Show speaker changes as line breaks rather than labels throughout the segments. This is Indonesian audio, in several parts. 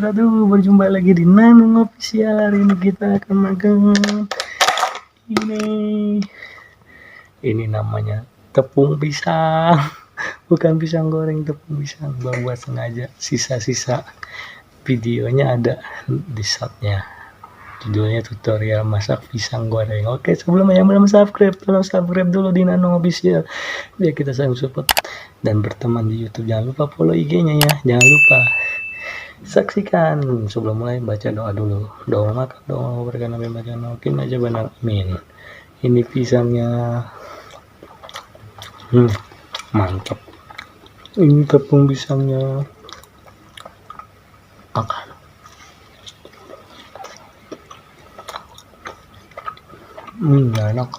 wabarakatuh. Berjumpa lagi di Nanung Official. Hari ini kita akan makan ini namanya tepung pisang. Bukan pisang goreng, tepung pisang. Buat sengaja sisa-sisa videonya ada di shotnya. Judulnya tutorial masak pisang goreng. Oke, sebelumnya yang belum subscribe, tolong subscribe dulu di Nanung Official biar kita saling support dan berteman di YouTube. Jangan lupa follow IG-nya ya. Jangan lupa saksikan. Sebelum mulai baca doa dulu. Doa makan, doa berkah Nabi makan. Oke aja benar. Amin. Ini pisangnya mantap. Ini tepung pisangnya. Makan. Enak.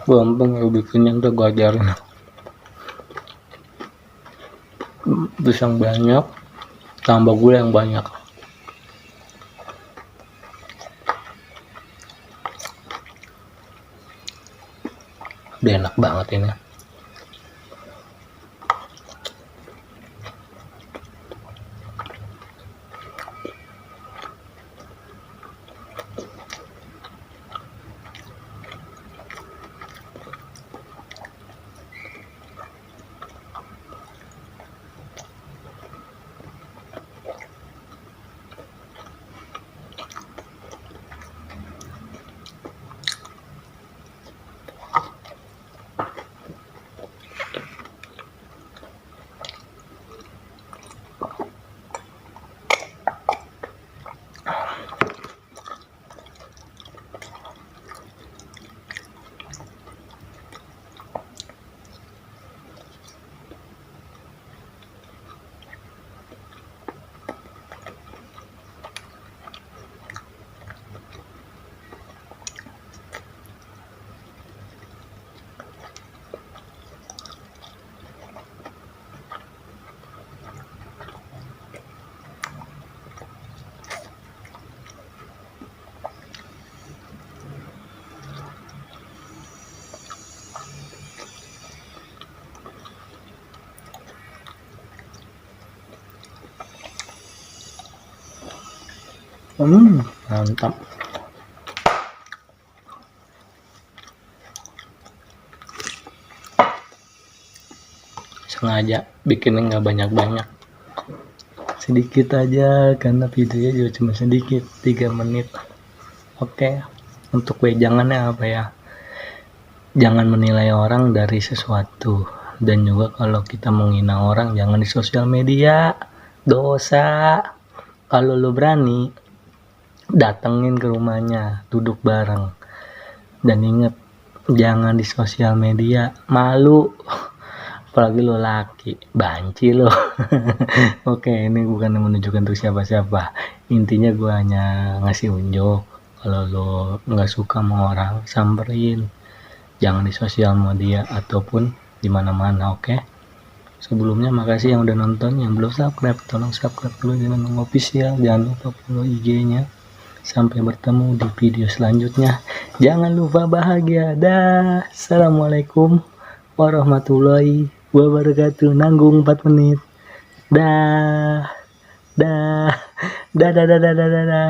Gampang ya bikinnya, udah gue ajarin. Pisang banyak, tambah gula yang banyak. Udah enak banget ini. Mantap. Sengaja bikinnya nggak banyak-banyak, sedikit aja karena videonya juga cuma sedikit, 3 menit. Oke, untuk wejangannya apa ya? Jangan menilai orang dari sesuatu, dan juga kalau kita menghina orang jangan di sosial media, dosa. Kalau lo berani, datengin ke rumahnya, duduk bareng. Dan inget, jangan di sosial media, malu. Apalagi lo laki, banci lo. Oke, ini bukan menunjukkan untuk siapa-siapa. Intinya gue hanya ngasih unjuk. Kalau lo nggak suka sama orang, samperin. Jangan di sosial media ataupun di mana-mana, oke? Sebelumnya makasih yang udah nonton, yang belum subscribe tolong subscribe dulu di Nanung Official. Jangan lupa follow IG-nya. Sampai bertemu di video selanjutnya. Jangan lupa bahagia. Dah. Assalamualaikum warahmatullahi wabarakatuh. Nanggung 4 menit. Dah. Dah. Dah dah dah dah dah dah.